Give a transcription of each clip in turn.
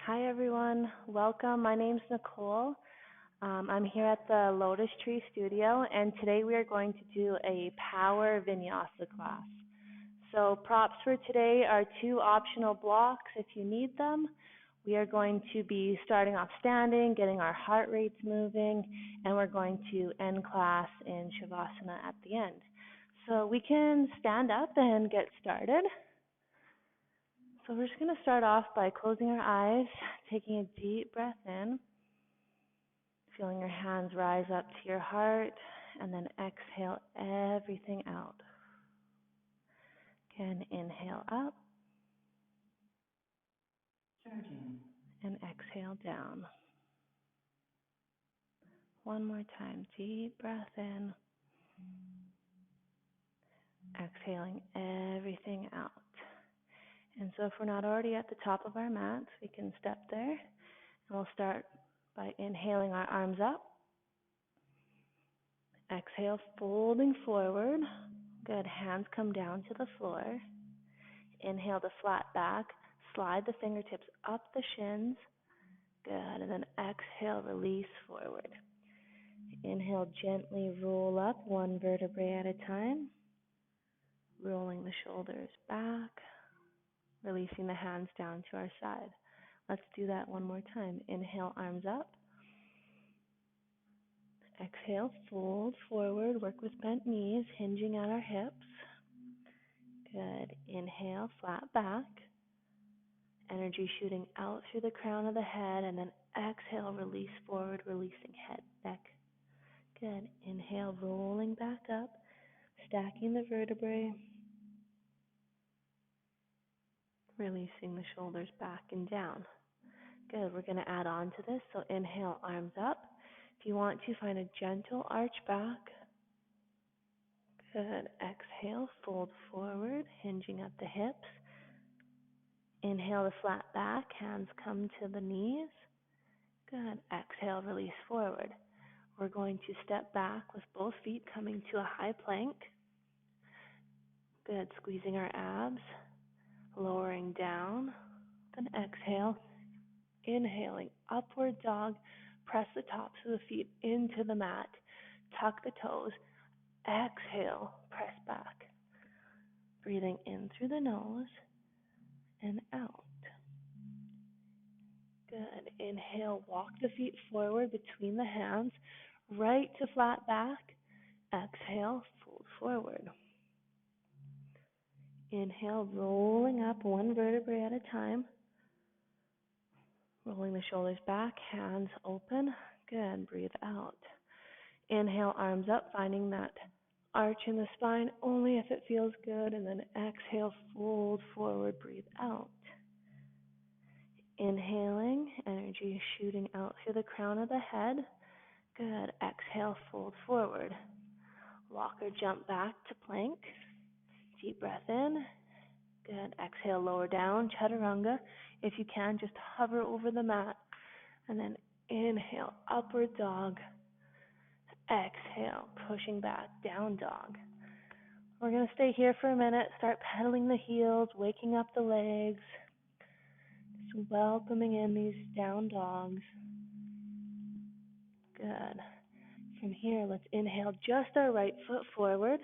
Hi everyone, welcome. My name's Nicole. I'm here at the Lotus Tree Studio, and today we are going to do a power vinyasa class. So props for today are two optional blocks if you need them. We are going to be starting off standing, getting our heart rates moving, and we're going to end class in Shavasana at the end. So we can stand up and get started. So we're just going to start off by closing our eyes, taking a deep breath in, feeling your hands rise up to your heart, and then exhale everything out. Again, inhale up, and exhale down. One more time, deep breath in, exhaling everything out. And so if we're not already at the top of our mats, we can step there, and we'll start by inhaling our arms up. Exhale, folding forward. Good. Hands come down to the floor. Inhale to flat back. Slide the fingertips up the shins. Good. And then exhale, release forward. Inhale, gently roll up one vertebrae at a time. Rolling the shoulders back. Releasing the hands down to our side. Let's do that one more time. Inhale, arms up. Exhale, fold forward. Work with bent knees, hinging at our hips. Good. Inhale, flat back. Energy shooting out through the crown of the head, and then exhale, release forward, releasing head, neck. Good. Inhale, rolling back up, stacking the vertebrae, releasing the shoulders back and down. Good. We're going to add on to this. So inhale, arms up. If you want to, find a gentle arch back. Good. Exhale, fold forward, hinging at the hips. Inhale to flat back, hands come to the knees. Good. Exhale, release forward. We're going to step back with both feet coming to a high plank. Good. Squeezing our abs, lowering down. Then exhale. Inhaling, upward dog. Press the tops of the feet into the mat. Tuck the toes. Exhale, press back. Breathing in through the nose and out. Good. Inhale, walk the feet forward between the hands, right to flat back. Exhale, fold forward. Inhale, rolling up one vertebrae at a time. Rolling the shoulders back, hands open. Good. Breathe out. Inhale, arms up, finding that arch in the spine only if it feels good. And then exhale, fold forward, breathe out. Inhaling, energy shooting out through the crown of the head. Good. Exhale, fold forward. Walk or jump back to plank. Deep breath in. Good. Exhale, lower down, chaturanga. If you can, just hover over the mat. And then inhale, upward dog. Exhale, pushing back, down dog. We're going to stay here for a minute. Start pedaling the heels, waking up the legs. Just welcoming in these down dogs. Good. From here, let's inhale just our right foot forward.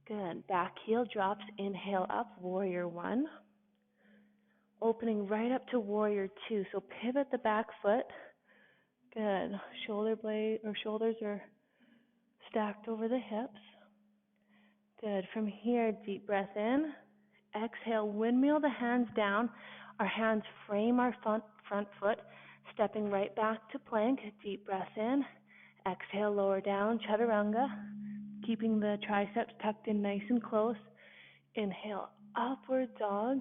Good. Back heel drops. Inhale up, warrior one. Opening right up to warrior two. So pivot the back foot. Good. Shoulders are stacked over the hips. Good. From here, deep breath in. Exhale, windmill the hands down. Our hands frame our front foot, stepping right back to plank. Deep breath in. Exhale, lower down, chaturanga. Keeping the triceps tucked in nice and close. Inhale, upward dog.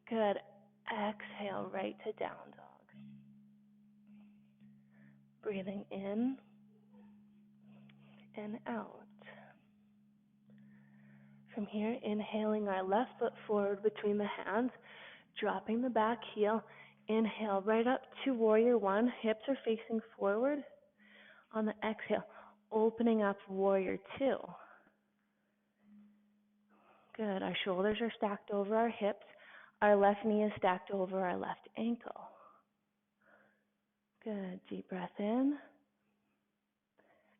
Good. Exhale, right to down dog. Breathing in and out. From here, inhaling our left foot forward between the hands, dropping the back heel. Inhale right up to warrior one. Hips are facing forward. On the exhale, opening up warrior two. Good. Our shoulders are stacked over our hips. Our left knee is stacked over our left ankle. Good. Deep breath in.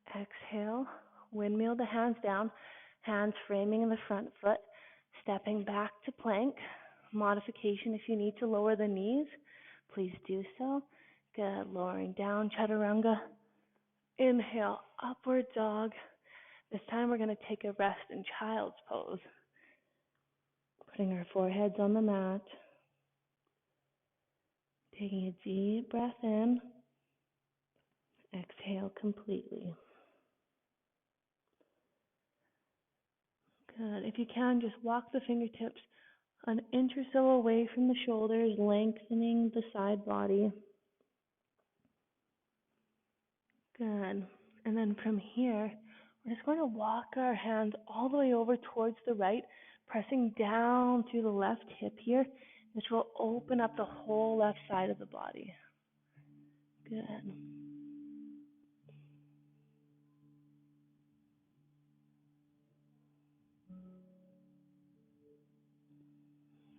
Exhale. Windmill the hands down. Hands framing in the front foot. Stepping back to plank. Modification if you need to lower the knees, please do so. Good. Lowering down, chaturanga. Inhale, upward dog. This time we're going to take a rest in child's pose. Putting our foreheads on the mat. Taking a deep breath in. Exhale completely. Good. If you can, just walk the fingertips an inch or so away from the shoulders, lengthening the side body. Good. And then from here, we're just going to walk our hands all the way over towards the right, pressing down through the left hip here, which will open up the whole left side of the body. Good.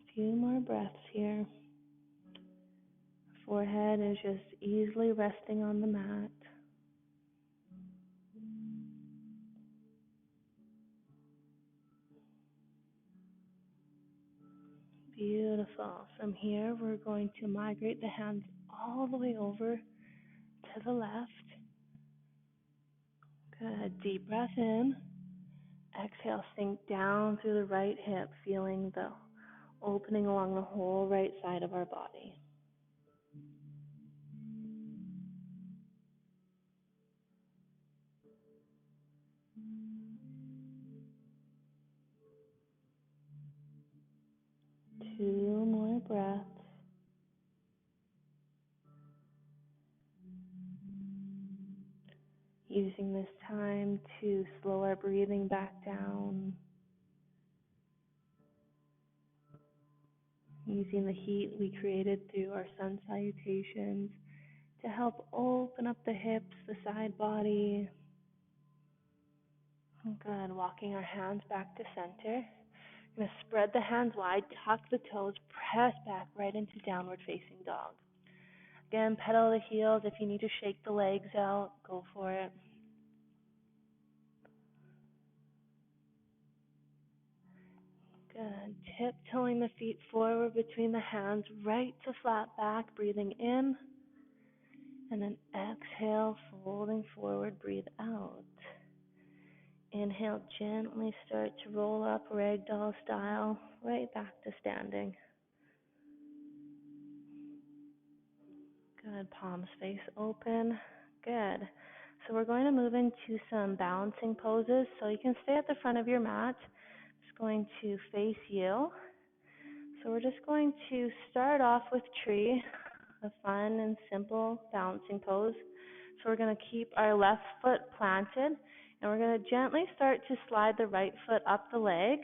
A few more breaths here. Forehead is just easily resting on the mat. Beautiful. From here, we're going to migrate the hands all the way over to the left. Good. Deep breath in. Exhale, sink down through the right hip, feeling the opening along the whole right side of our body. Two more breaths. Using this time to slow our breathing back down. Using the heat we created through our sun salutations to help open up the hips, the side body. Good. Walking our hands back to center. We're going to spread the hands wide, tuck the toes, press back right into downward facing dog. Again, pedal the heels. If you need to shake the legs out, go for it. Good. Tiptoeing the feet forward between the hands, right to flat back, breathing in. And then exhale, folding forward, breathe out. Inhale, gently start to roll up ragdoll style, right back to standing. Good. Palms face open. Good. So we're going to move into some balancing poses. So you can stay at the front of your mat. It's going to face you. So we're just going to start off with tree, a fun and simple balancing pose. So we're going to keep our left foot planted, and we're going to gently start to slide the right foot up the leg.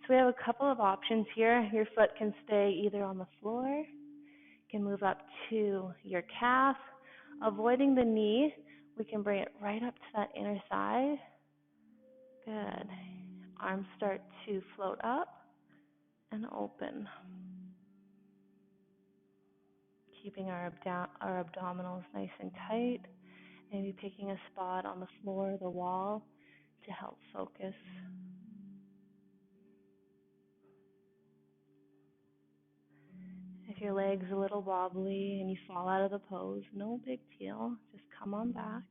So we have a couple of options here. Your foot can stay either on the floor, you can move up to your calf. Avoiding the knee, we can bring it right up to that inner thigh. Good. Arms start to float up and open. Keeping our abdominals nice and tight. Maybe picking a spot on the floor or the wall to help focus. If your leg's a little wobbly and you fall out of the pose, no big deal. Just come on back.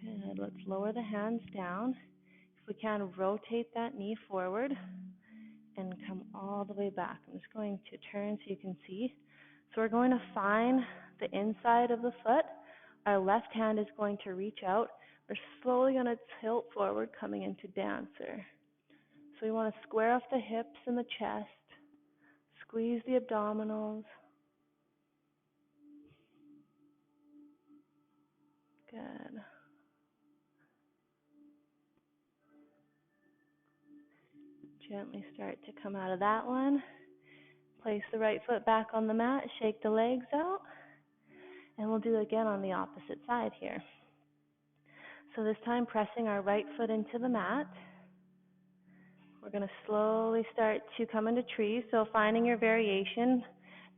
Good. Let's lower the hands down. If we can, rotate that knee forward and come all the way back. I'm just going to turn so you can see. So we're going to find the inside of the foot. Our left hand is going to reach out. We're slowly going to tilt forward, coming into dancer. So we want to square off the hips and the chest. Squeeze the abdominals. Good. Gently start to come out of that one. Place the right foot back on the mat. Shake the legs out. And we'll do it again on the opposite side here. So this time pressing our right foot into the mat. We're going to slowly start to come into trees. So finding your variation,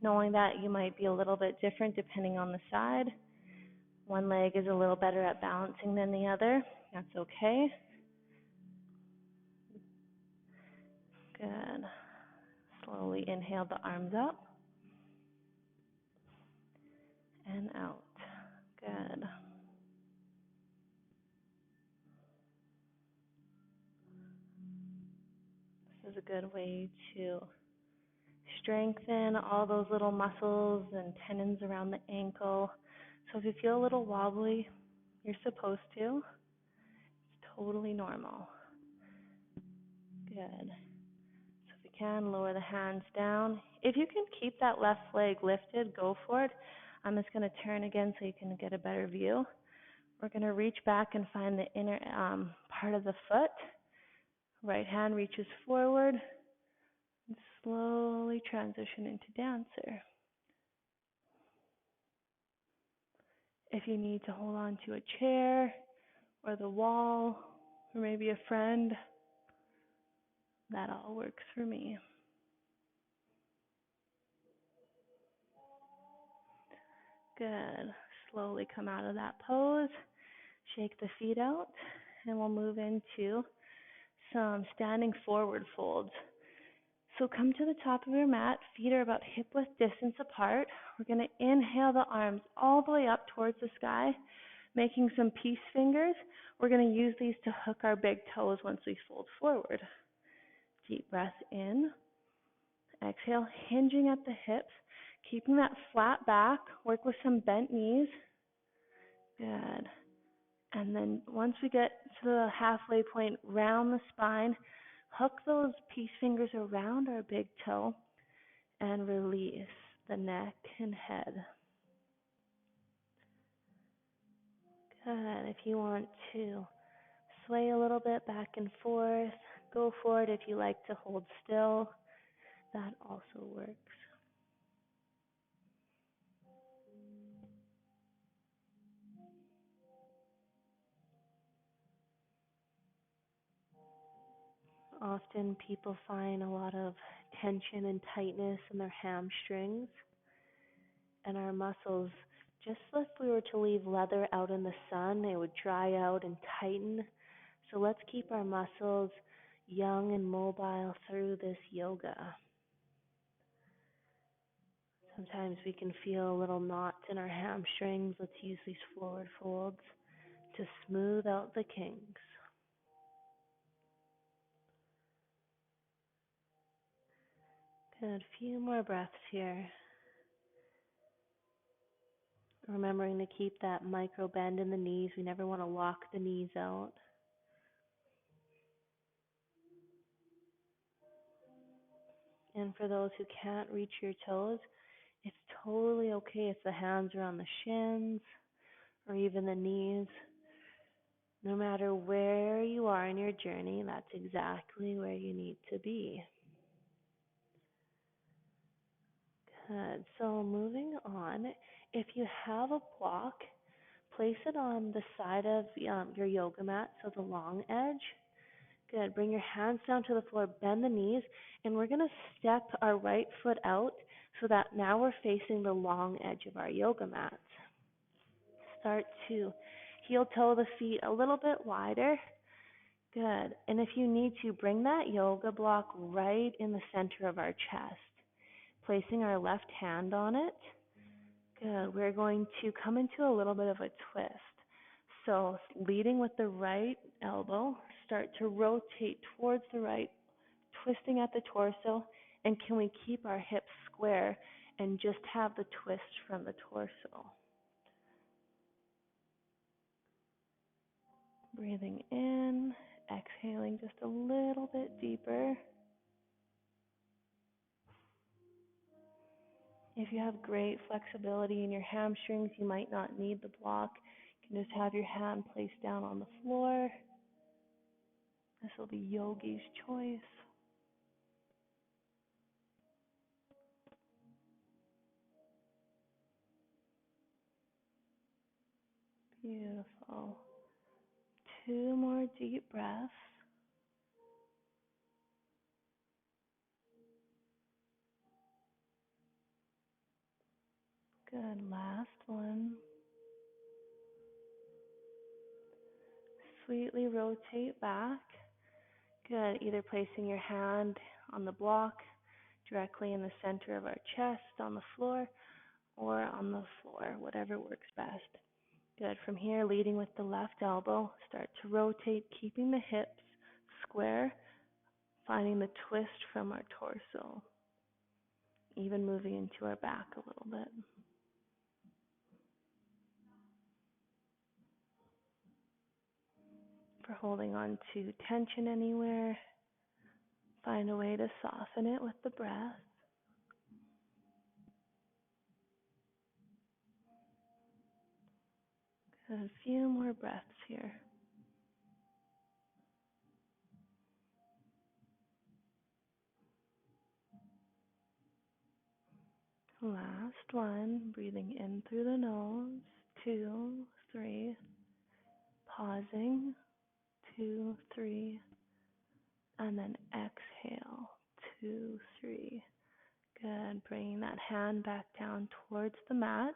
knowing that you might be a little bit different depending on the side. One leg is a little better at balancing than the other. That's okay. Good. Slowly inhale the arms up and out. Good. This is a good way to strengthen all those little muscles and tendons around the ankle. So if you feel a little wobbly, you're supposed to. It's totally normal. Good. So if you can, lower the hands down. If you can keep that left leg lifted, go for it. I'm just going to turn again so you can get a better view. We're going to reach back and find the inner part of the foot. Right hand reaches forward. And slowly transition into dancer. If you need to hold on to a chair or the wall or maybe a friend, that all works for me. Good. Slowly come out of that pose. Shake the feet out, and we'll move into some standing forward folds. So come to the top of your mat. Feet are about hip-width distance apart. We're going to inhale the arms all the way up towards the sky, making some peace fingers. We're going to use these to hook our big toes once we fold forward. Deep breath in. Exhale, hinging at the hips, keeping that flat back. Work with some bent knees. Good. And then once we get to the halfway point, round the spine, hook those peace fingers around our big toe and release the neck and head. Good. If you want to sway a little bit back and forth, go for it. If you like to hold still, that also works. Often people find a lot of tension and tightness in their hamstrings and our muscles. Just if we were to leave leather out in the sun, it would dry out and tighten. So let's keep our muscles young and mobile through this yoga. Sometimes we can feel a little knots in our hamstrings. Let's use these forward folds to smooth out the kinks. Good. Few more breaths here. Remembering to keep that micro bend in the knees. We never want to lock the knees out. And for those who can't reach your toes, it's totally okay if the hands are on the shins or even the knees. No matter where you are in your journey, that's exactly where you need to be. Good. So moving on, if you have a block, place it on the side of your yoga mat, so the long edge. Good. Bring your hands down to the floor, bend the knees, and we're going to step our right foot out so that now we're facing the long edge of our yoga mat. Start to heel toe the feet a little bit wider. Good. And if you need to, bring that yoga block right in the center of our chest, placing our left hand on it. Good. We're going to come into a little bit of a twist. So leading with the right elbow, start to rotate towards the right, twisting at the torso. And can we keep our hips square and just have the twist from the torso? Breathing in, exhaling just a little bit deeper. If you have great flexibility in your hamstrings, you might not need the block. You can just have your hand placed down on the floor. This will be yogi's choice. Beautiful. 2 more deep breaths. Good. Last one. Sweetly rotate back. Good. Either placing your hand on the block directly in the center of our chest on the floor or on the floor, whatever works best. Good. From here, leading with the left elbow, start to rotate, keeping the hips square, finding the twist from our torso, even moving into our back a little bit. If we're holding on to tension anywhere, find a way to soften it with the breath. Good. A few more breaths here. Last one, breathing in through the nose, 2, 3, pausing, 2, 3, and then exhale, 2, 3. Good, bringing that hand back down towards the mat.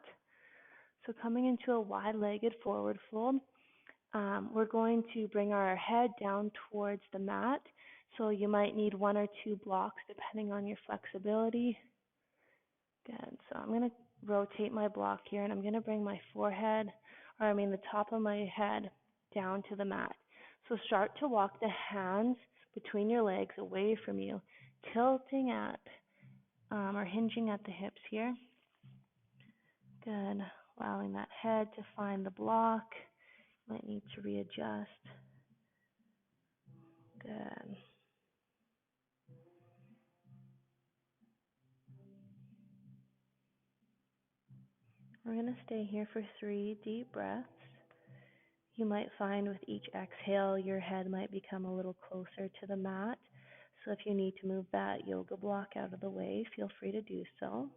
So coming into a wide-legged forward fold, we're going to bring our head down towards the mat. So you might need 1 or 2 blocks depending on your flexibility. Good. So I'm going to rotate my block here, and I'm going to bring my the top of my head down to the mat. So start to walk the hands between your legs away from you, tilting at or hinging at the hips here. Good. Allowing that head to find the block. Might need to readjust. Good. We're going to stay here for 3 deep breaths. You might find with each exhale, your head might become a little closer to the mat. So if you need to move that yoga block out of the way, feel free to do so.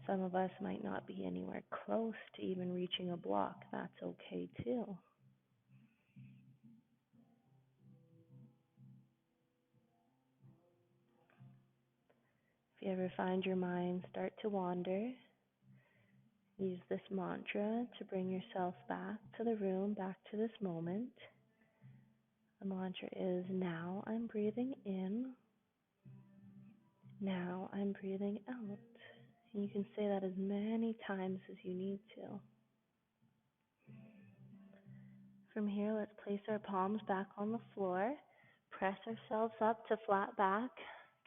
Some of us might not be anywhere close to even reaching a block. That's okay too. If you ever find your mind start to wander, use this mantra to bring yourself back to the room, back to this moment. The mantra is, now I'm breathing in, now I'm breathing out. And you can say that as many times as you need to. From here, let's place our palms back on the floor. Press ourselves up to flat back.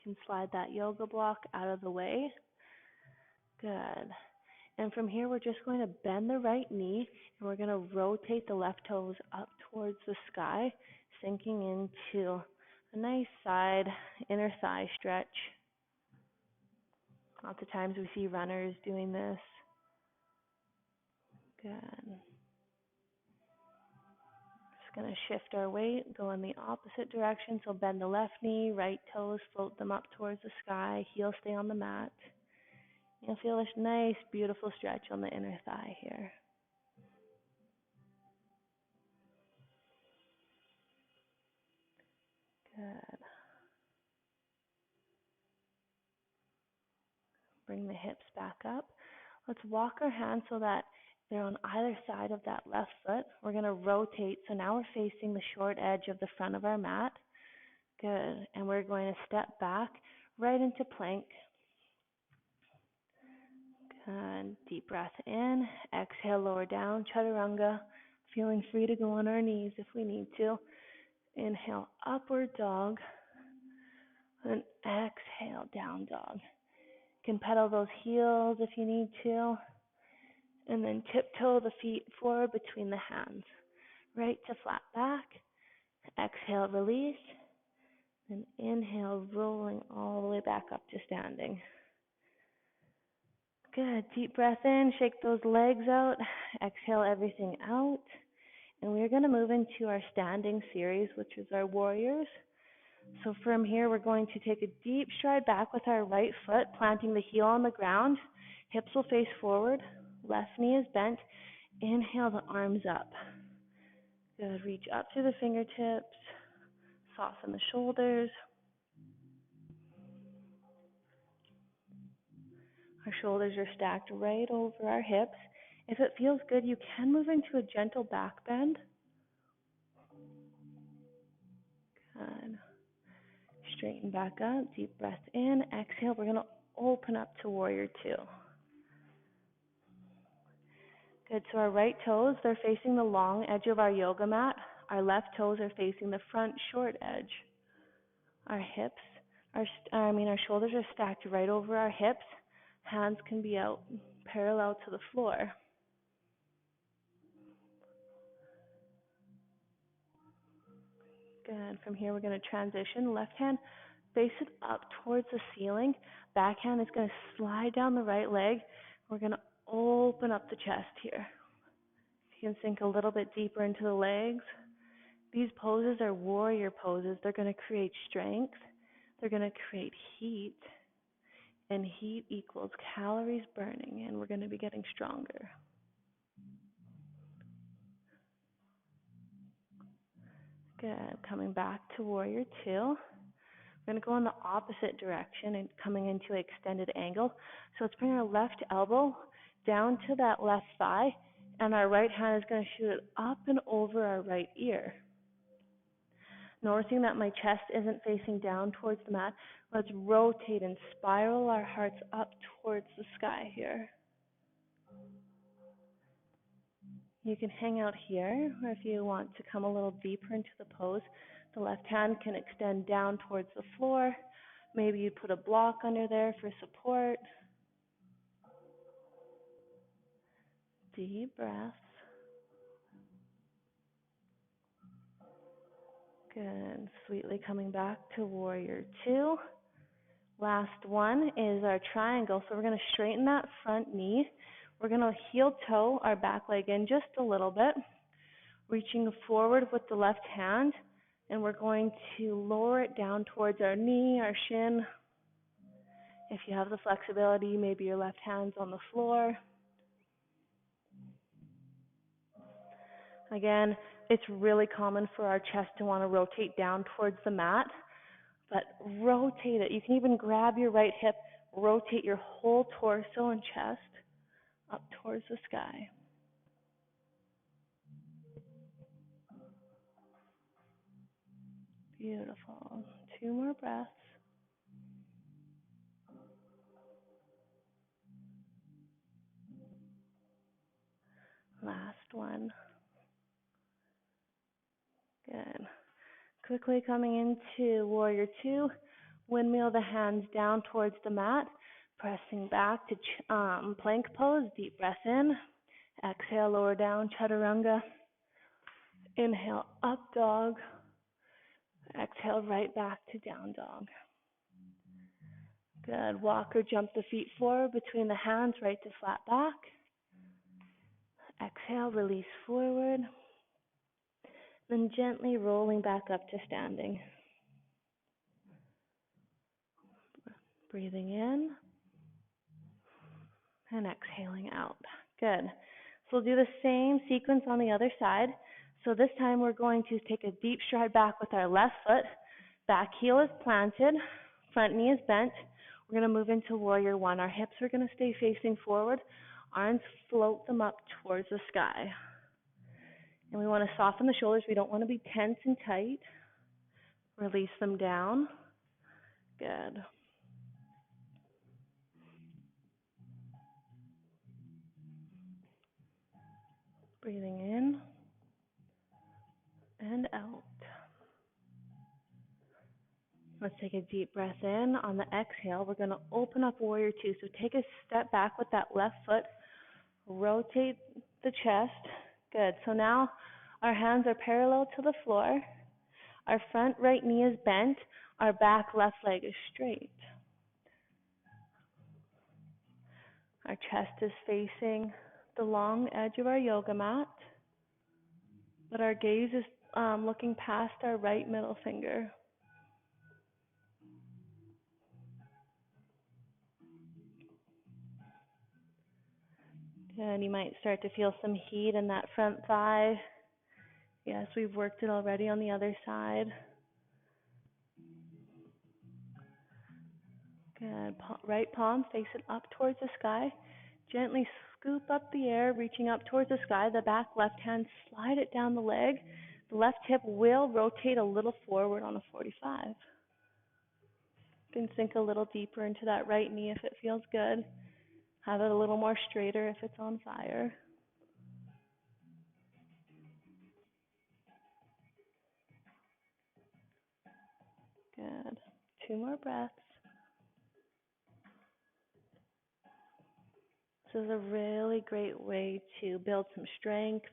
You can slide that yoga block out of the way. Good. And from here, we're just going to bend the right knee, and we're going to rotate the left toes up towards the sky, sinking into a nice side inner thigh stretch. Lots of times we see runners doing this. Good. Just going to shift our weight, go in the opposite direction. So bend the left knee, right toes, float them up towards the sky, heel stay on the mat. You'll feel this nice, beautiful stretch on the inner thigh here. Good. Bring the hips back up. Let's walk our hands so that they're on either side of that left foot. We're going to rotate. So now we're facing the short edge of the front of our mat. Good. And we're going to step back right into plank. Good. Deep breath in. Exhale, lower down, chaturanga. Feeling free to go on our knees if we need to. Inhale, upward dog. And exhale, down dog. You can pedal those heels if you need to. And then tiptoe the feet forward between the hands. Right to flat back. Exhale, release. And inhale, rolling all the way back up to standing. Good. Deep breath in. Shake those legs out. Exhale everything out. And we're going to move into our standing series, which is our warriors. So from here, we're going to take a deep stride back with our right foot, planting the heel on the ground. Hips will face forward. Left knee is bent. Inhale the arms up. Good. Reach up through the fingertips. Soften the shoulders. Our shoulders are stacked right over our hips. If it feels good, you can move into a gentle back bend. Good. Straighten back up, deep breath in, exhale. We're going to open up to warrior two. Good, so our right toes, they're facing the long edge of our yoga mat. Our left toes are facing the front short edge. Our hips, our shoulders are stacked right over our hips. Hands can be out parallel to the floor. Good, from here we're going to transition. Left hand, face it up towards the ceiling. Back hand is going to slide down the right leg. We're going to open up the chest here. You can sink a little bit deeper into the legs. These poses are warrior poses. They're going to create strength. They're going to create heat. And heat equals calories burning, and we're going to be getting stronger. Good. Coming back to warrior two. We're going to go in the opposite direction and coming into an extended angle. So let's bring our left elbow down to that left thigh, and our right hand is going to shoot it up and over our right ear. Noticing that my chest isn't facing down towards the mat, let's rotate and spiral our hearts up towards the sky here. You can hang out here, or if you want to come a little deeper into the pose, the left hand can extend down towards the floor. Maybe you put a block under there for support. Deep breaths. Good. Sweetly coming back to warrior two. Last one is our triangle. So we're going to straighten that front knee. We're going to heel toe our back leg in just a little bit, reaching forward with the left hand, and we're going to lower it down towards our knee, our shin. If you have the flexibility, maybe your left hand's on the floor. Again, it's really common for our chest to want to rotate down towards the mat, but rotate it. You can even grab your right hip, rotate your whole torso and chest up towards the sky. Beautiful. 2 more breaths. Last one. Good. Quickly coming into warrior two, windmill the hands down towards the mat, pressing back to plank pose. Deep breath in. Exhale, lower down, chaturanga. Inhale, up dog. Exhale, right back to down dog. Good. Walk or jump the feet forward between the hands, right to flat back. Exhale, release forward. Then gently rolling back up to standing. Breathing in and exhaling out. Good. So we'll do the same sequence on the other side. So this time we're going to take a deep stride back with our left foot. Back heel is planted. Front knee is bent. We're going to move into warrior one. Our hips are going to stay facing forward. Arms float them up towards the sky. And we want to soften the shoulders. We don't want to be tense and tight. Release them down. Good. Breathing in and out. Let's take a deep breath in. On the exhale, we're going to open up warrior two. So take a step back with that left foot. Rotate the chest. Good. So now our hands are parallel to the floor. Our front right knee is bent. Our back left leg is straight. Our chest is facing the long edge of our yoga mat, but our gaze is looking past our right middle finger. And you might start to feel some heat in that front thigh. Yes, we've worked it already on the other side. Good. Right palm facing up towards the sky. Gently scoop up the air, reaching up towards the sky. The back left hand, slide it down the leg. The left hip will rotate a little forward on a 45. You can sink a little deeper into that right knee if it feels good. Have it a little more straighter if it's on fire. Good. 2 more breaths. This is a really great way to build some strength,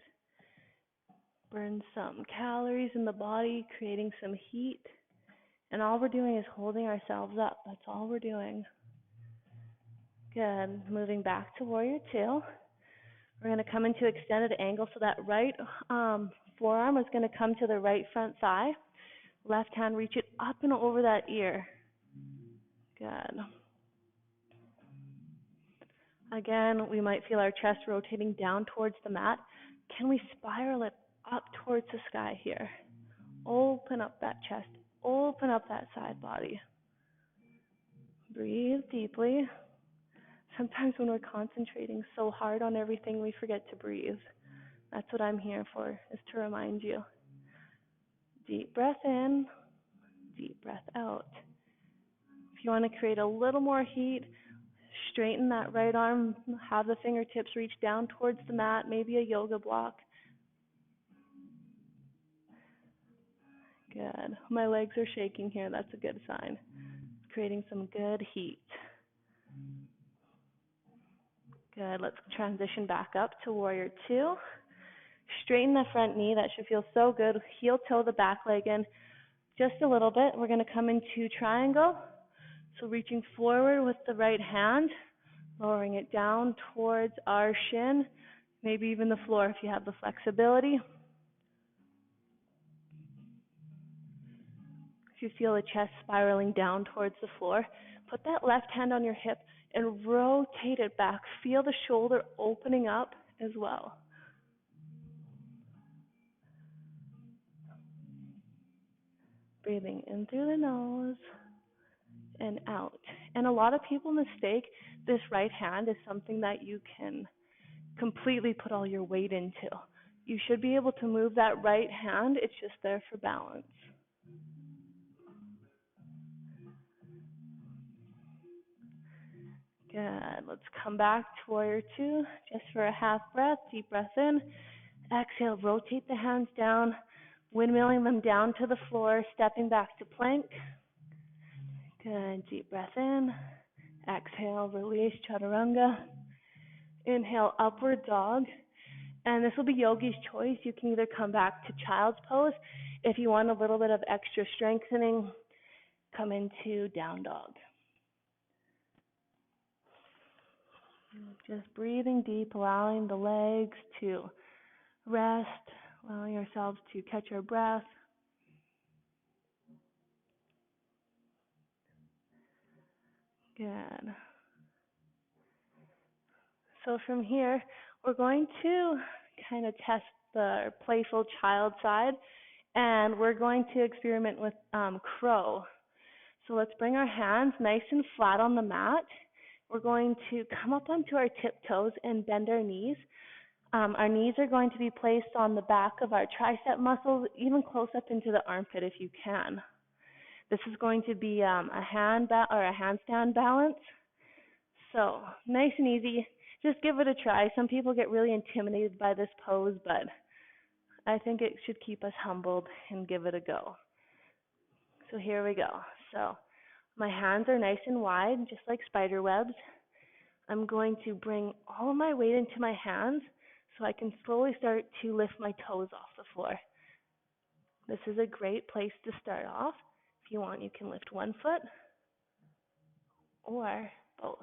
burn some calories in the body, creating some heat. And all we're doing is holding ourselves up. That's all we're doing. Good. Moving back to warrior two. We're going to come into extended angle. So that right forearm is going to come to the right front thigh. Left hand, reach it up and over that ear. Good. Again, we might feel our chest rotating down towards the mat. Can we spiral it up towards the sky here? Open up that chest. Open up that side body. Breathe deeply. Sometimes when we're concentrating so hard on everything, we forget to breathe. That's what I'm here for, is to remind you. Deep breath in, deep breath out. If you want to create a little more heat, straighten that right arm, have the fingertips reach down towards the mat, maybe a yoga block. Good. My legs are shaking here. That's a good sign. Creating some good heat. Good. Let's transition back up to warrior two. Straighten the front knee. That should feel so good. Heel toe the back leg in just a little bit. We're going to come into triangle. So reaching forward with the right hand, lowering it down towards our shin, maybe even the floor if you have the flexibility. If you feel the chest spiraling down towards the floor, put that left hand on your hip and rotate it back. Feel the shoulder opening up as well. Breathing in through the nose and out. And a lot of people mistake this right hand as something that you can completely put all your weight into. You should be able to move that right hand. It's just there for balance. Good. Let's come back to warrior two just for a half breath. Deep breath in. Exhale, rotate the hands down, windmilling them down to the floor, stepping back to plank. Good. Deep breath in. Exhale, release, chaturanga. Inhale, upward dog. And this will be yogi's choice. You can either come back to child's pose. If you want a little bit of extra strengthening, come into down dog. Just breathing deep, allowing the legs to rest, allowing ourselves to catch our breath. Good. So from here, we're going to kind of test the playful child side, and we're going to experiment with crow. So let's bring our hands nice and flat on the mat. We're going to come up onto our tiptoes and bend our knees. Our knees are going to be placed on the back of our tricep muscles, even close up into the armpit if you can. This is going to be a handstand balance. So nice and easy. Just give it a try. Some people get really intimidated by this pose, but I think it should keep us humbled and give it a go. So here we go. So my hands are nice and wide, just like spider webs. I'm going to bring all of my weight into my hands so I can slowly start to lift my toes off the floor. This is a great place to start off. If you want, you can lift one foot or both.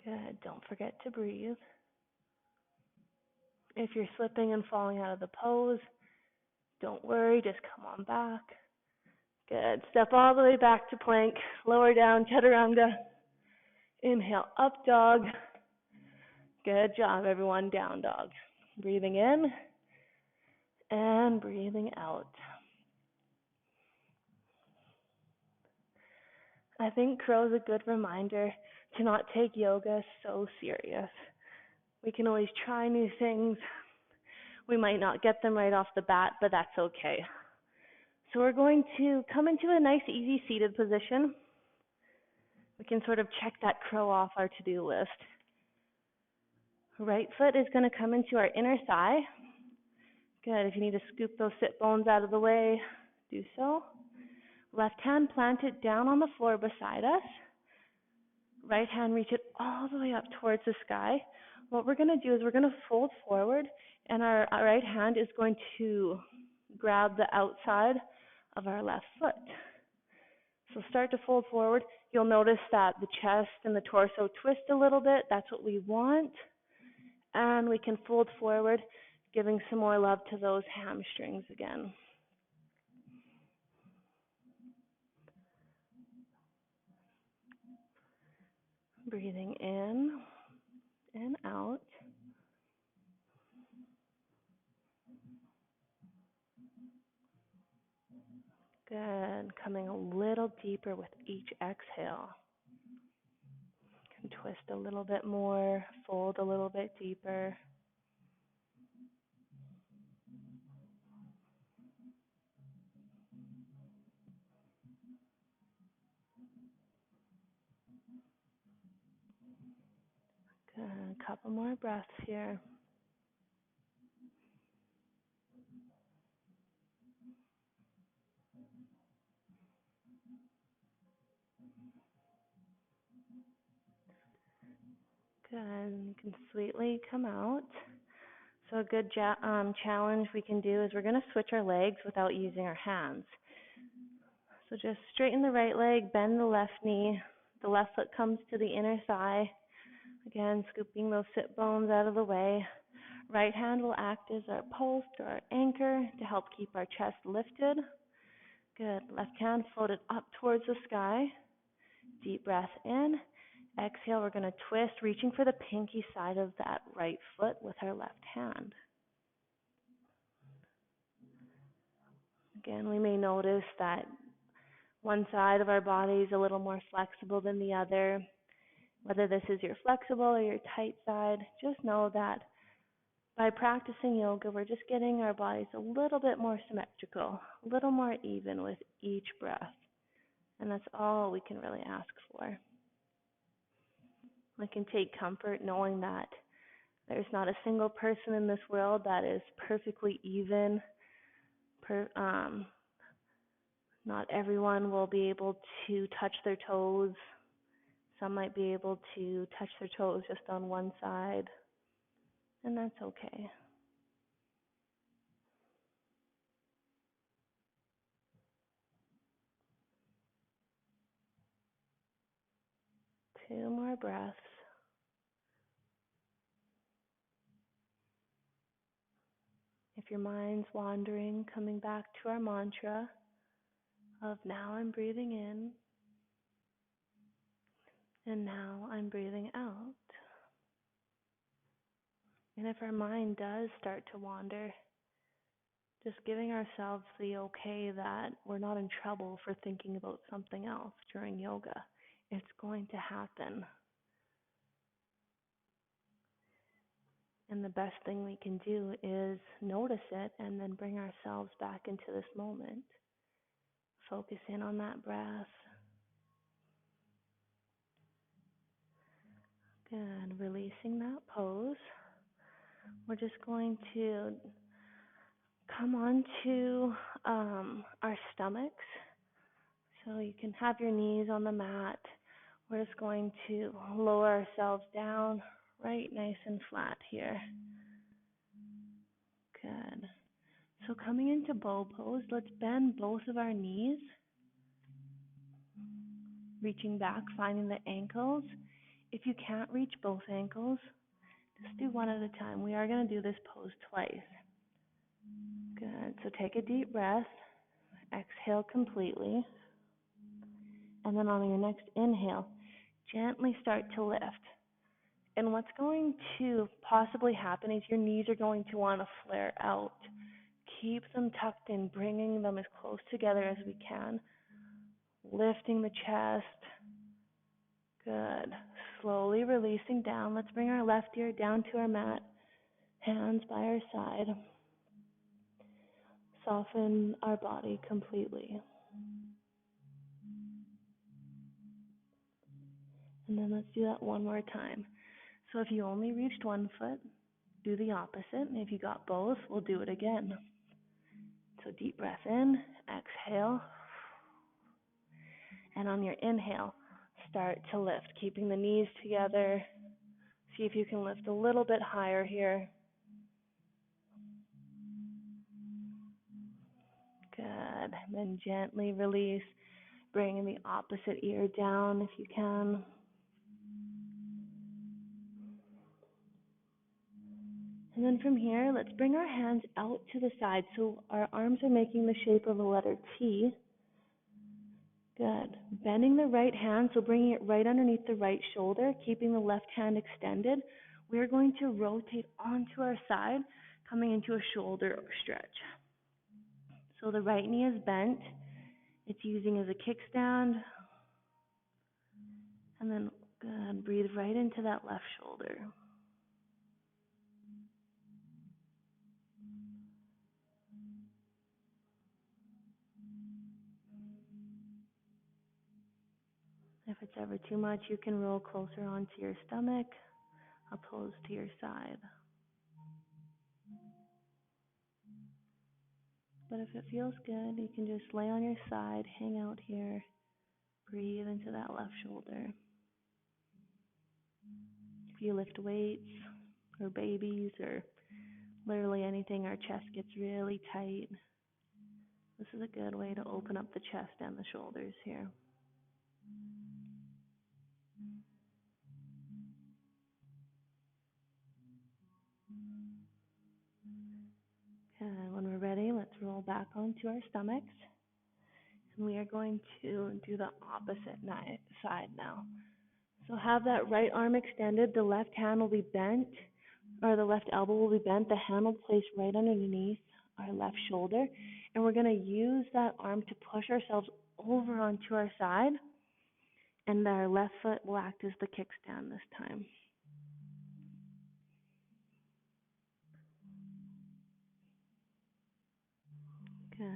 Good. Don't forget to breathe. If you're slipping and falling out of the pose, don't worry, just come on back. Good. Step all the way back to plank. Lower down, chaturanga. Inhale, up dog. Good job, everyone. Down dog. Breathing in and breathing out. I think crow's a good reminder to not take yoga so serious. We can always try new things. We might not get them right off the bat, but that's okay. So we're going to come into a nice, easy seated position. We can sort of check that crow off our to-do list. Right foot is going to come into our inner thigh. Good. If you need to scoop those sit bones out of the way, do so. Left hand planted down on the floor beside us. Right hand reach it all the way up towards the sky. What we're going to do is we're going to fold forward, and our right hand is going to grab the outside of our left foot. So start to fold forward. You'll notice that the chest and the torso twist a little bit. That's what we want. And we can fold forward, giving some more love to those hamstrings again. Breathing in and out. Good. Coming a little deeper with each exhale. Can twist a little bit more, fold a little bit deeper. Good. A couple more breaths here. Good. You can sweetly come out. So a good challenge we can do is we're going to switch our legs without using our hands. So just straighten the right leg, bend the left knee. The left foot comes to the inner thigh. Again, scooping those sit bones out of the way. Right hand will act as our post or our anchor to help keep our chest lifted. Good. Left hand floated up towards the sky. Deep breath in. Exhale, we're going to twist, reaching for the pinky side of that right foot with our left hand. Again, we may notice that one side of our body is a little more flexible than the other. Whether this is your flexible or your tight side, just know that by practicing yoga, we're just getting our bodies a little bit more symmetrical, a little more even with each breath. And that's all we can really ask for. We can take comfort knowing that there's not a single person in this world that is perfectly even. Not everyone will be able to touch their toes. Some might be able to touch their toes just on one side, and that's okay. Two more breaths. If your mind's wandering, coming back to our mantra of now I'm breathing in and now I'm breathing out. And if our mind does start to wander, just giving ourselves the okay that we're not in trouble for thinking about something else during yoga. It's going to happen. And the best thing we can do is notice it and then bring ourselves back into this moment. Focus in on that breath. Good. Releasing that pose. We're just going to come onto our stomachs. So you can have your knees on the mat. We're just going to lower ourselves down, right nice and flat here. Good. So coming into bow pose, let's bend both of our knees. Reaching back, finding the ankles. If you can't reach both ankles, just do one at a time. We are going to do this pose twice. Good. So take a deep breath. Exhale completely. And then on your next inhale, gently start to lift. And what's going to possibly happen is your knees are going to want to flare out. Keep them tucked in, bringing them as close together as we can. lifting the chest. Good. Slowly releasing down. Let's bring our left ear down to our mat, hands by our side. Soften our body completely. And then let's do that one more time. So if you only reached one foot, do the opposite. And if you got both, we'll do it again. So deep breath in, exhale. And on your inhale, start to lift, keeping the knees together. See if you can lift a little bit higher here. Good. And then gently release, bringing the opposite ear down if you can. And then from here, let's bring our hands out to the side so our arms are making the shape of a letter T. Good. Bending the right hand, so bringing it right underneath the right shoulder, keeping the left hand extended. We're going to rotate onto our side, coming into a shoulder stretch. So the right knee is bent. It's using as a kickstand. And then good, breathe right into that left shoulder. If it's ever too much, you can roll closer onto your stomach, opposed to your side. But if it feels good, you can just lay on your side, hang out here, breathe into that left shoulder. If you lift weights or babies or literally anything, our chest gets really tight. This is a good way to open up the chest and the shoulders here. And when we're ready, let's roll back onto our stomachs. And we are going to do the opposite side now. So have that right arm extended, the left hand will be bent, or the left elbow will be bent, the hand will place right underneath our left shoulder, and we're going to use that arm to push ourselves over onto our side, and our left foot will act as the kickstand this time. Good.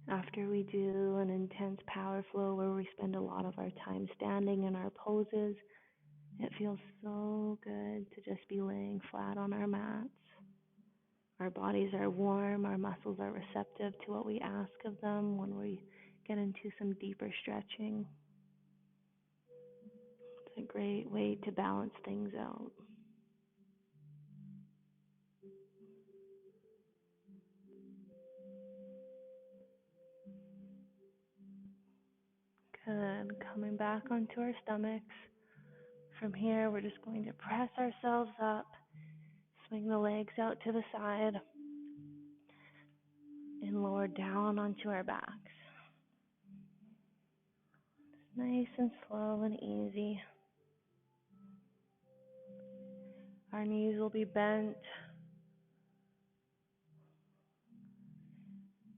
After we do an intense power flow where we spend a lot of our time standing in our poses, it feels so good to just be laying flat on our mats. Our bodies are warm, our muscles are receptive to what we ask of them when we get into some deeper stretching. It's a great way to balance things out. Good. Coming back onto our stomachs. From here, we're just going to press ourselves up, swing the legs out to the side, and lower down onto our backs. Nice and slow and easy. Our knees will be bent.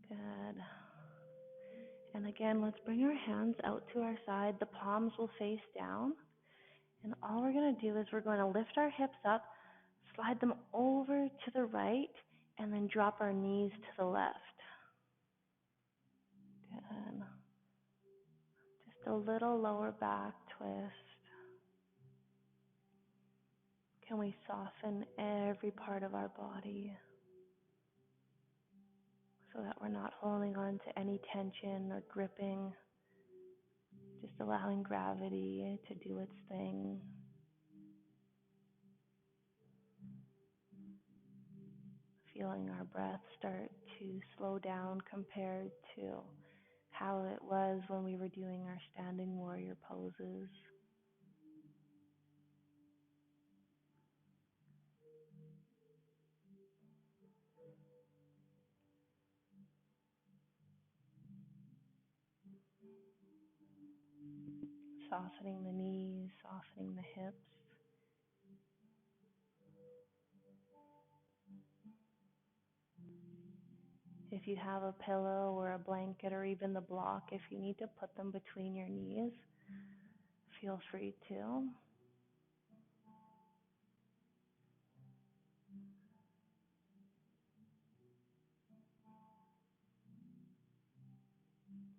Good. And again, let's bring our hands out to our side. The palms will face down. And all we're going to do is we're going to lift our hips up, slide them over to the right, and then drop our knees to the left. Good. Just a little lower back twist. Can we soften every part of our body so that we're not holding on to any tension or gripping, just allowing gravity to do its thing. Feeling our breath start to slow down compared to how it was when we were doing our standing warrior poses. Softening the knees, softening the hips. If you have a pillow or a blanket or even the block, if you need to put them between your knees, feel free to.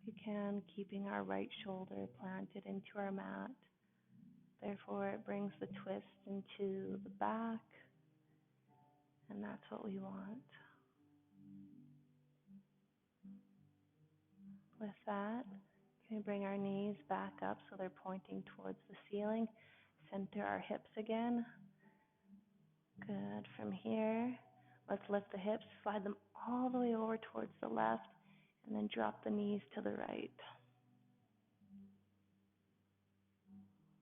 We can, keeping our right shoulder planted into our mat. Therefore, it brings the twist into the back, and that's what we want. With that, can we bring our knees back up so they're pointing towards the ceiling? Center our hips again. Good. From here, let's lift the hips, slide them all the way over towards the left, and then drop the knees to the right.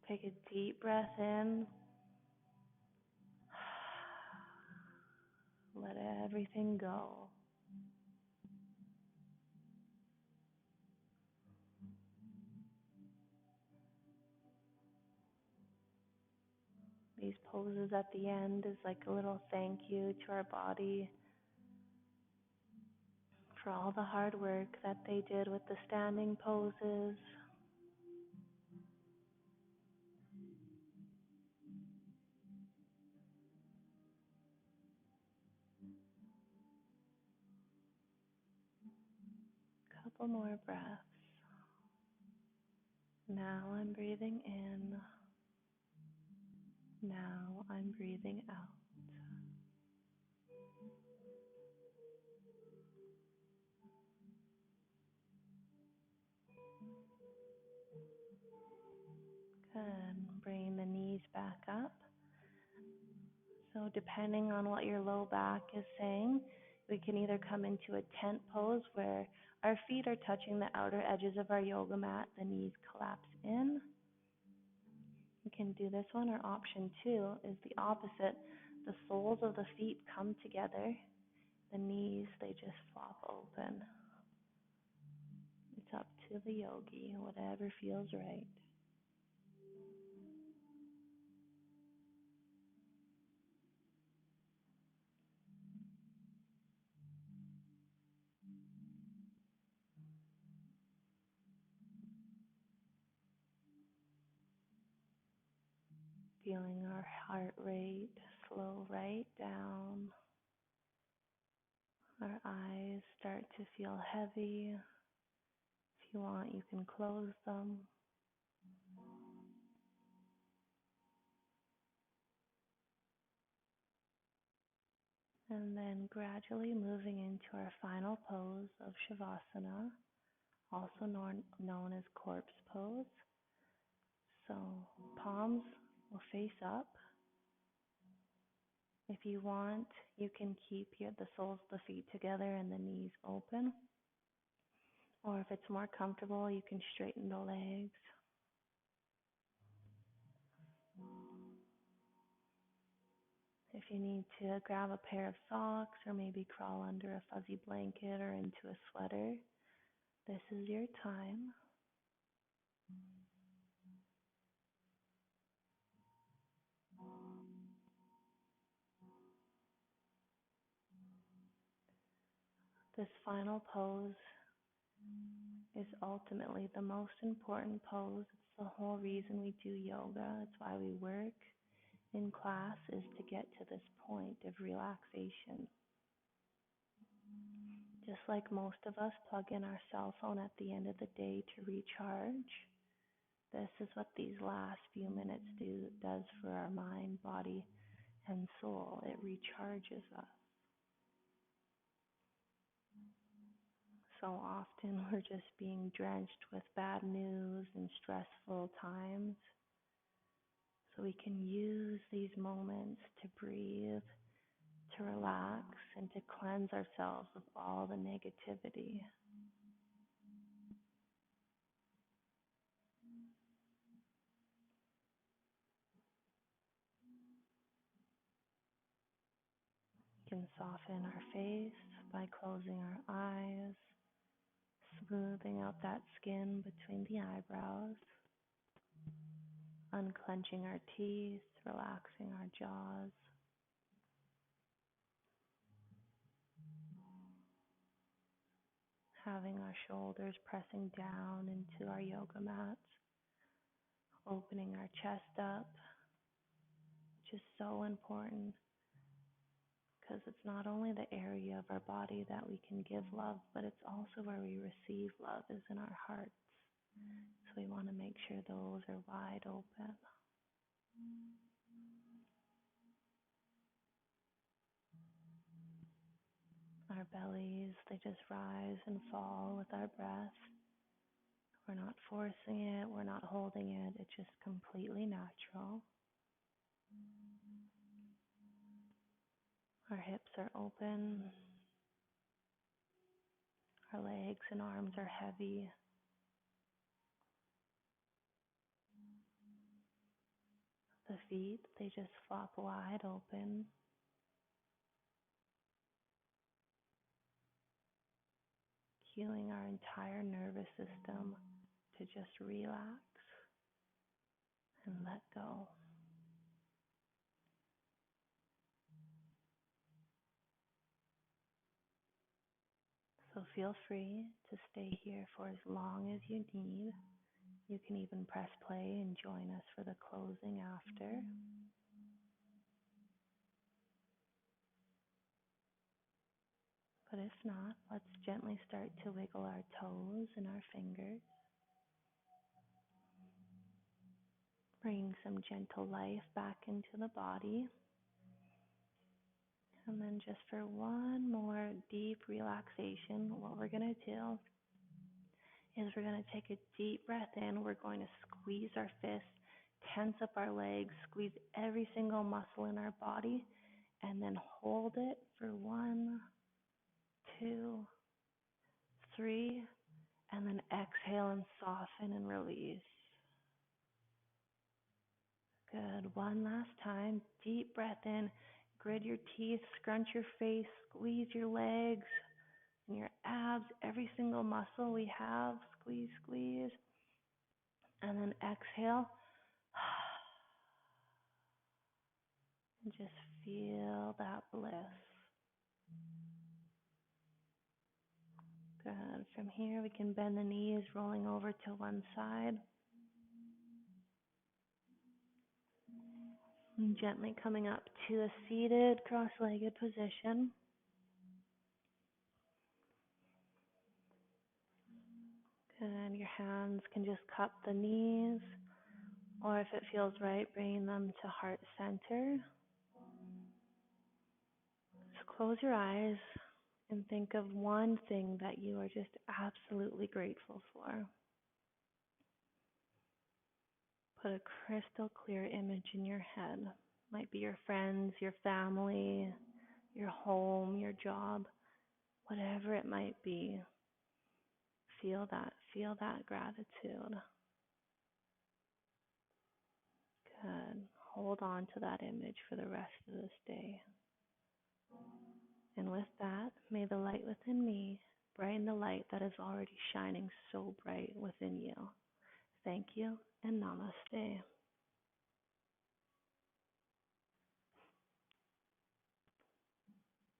Take a deep breath in. Let everything go. These poses at the end is like a little thank you to our body for all the hard work that they did with the standing poses. Couple more breaths. Now I'm breathing in. Now I'm breathing out. Good. Bringing the knees back up. So depending on what your low back is saying, we can either come into a tent pose where our feet are touching the outer edges of our yoga mat, the knees collapse in. We can do this one, or option 2 is the opposite. The soles of the feet come together, the knees, they just flop open. It's up to the yogi, whatever feels right. Feeling our heart rate slow right down. Our eyes start to feel heavy. If you want, you can close them. And then gradually moving into our final pose of Shavasana, also known as corpse pose. So palms will face up. If you want, you can keep the soles of the feet together and the knees open. Or if it's more comfortable, you can straighten the legs. If you need to grab a pair of socks or maybe crawl under a fuzzy blanket or into a sweater, this is your time. This final pose is ultimately the most important pose. It's the whole reason we do yoga. It's why we work in class, is to get to this point of relaxation. Just like most of us plug in our cell phone at the end of the day to recharge, this is what these last few minutes does for our mind, body, and soul. It recharges us. So often we're just being drenched with bad news and stressful times. So we can use these moments to breathe, to relax, and to cleanse ourselves of all the negativity. We can soften our face by closing our eyes, smoothing out that skin between the eyebrows, unclenching our teeth, relaxing our jaws. having our shoulders pressing down into our yoga mats, opening our chest up, which is so important because it's not only the area of our body that we can give love, but it's also where we receive love, is in our hearts. So we want to make sure those are wide open. Our bellies, they just rise and fall with our breath. We're not forcing it, we're not holding it, it's just completely natural. Our hips are open, our legs and arms are heavy. The feet, they just flop wide open. Healing our entire nervous system to just relax and let go. So feel free to stay here for as long as you need. You can even press play and join us for the closing after. But if not, let's gently start to wiggle our toes and our fingers. Bring some gentle life back into the body. And then just for one more deep relaxation, what we're going to do is we're going to take a deep breath in. We're going to squeeze our fists, tense up our legs, squeeze every single muscle in our body, and then hold it for 1, 2, 3, and then exhale and soften and release. Good. One last time. Deep breath in. Grit your teeth, scrunch your face, squeeze your legs and your abs, every single muscle we have. Squeeze, squeeze. And then exhale. And just feel that bliss. Good. From here, we can bend the knees, rolling over to one side. And gently coming up to a seated, cross-legged position. And your hands can just cup the knees, or if it feels right, bring them to heart center. So close your eyes and think of one thing that you are just absolutely grateful for. Put a crystal clear image in your head. Might be your friends, your family, your home, your job, whatever it might be. Feel that gratitude. Good. Hold on to that image for the rest of this day. And with that, may the light within me brighten the light that is already shining so bright within you. Thank you and namaste.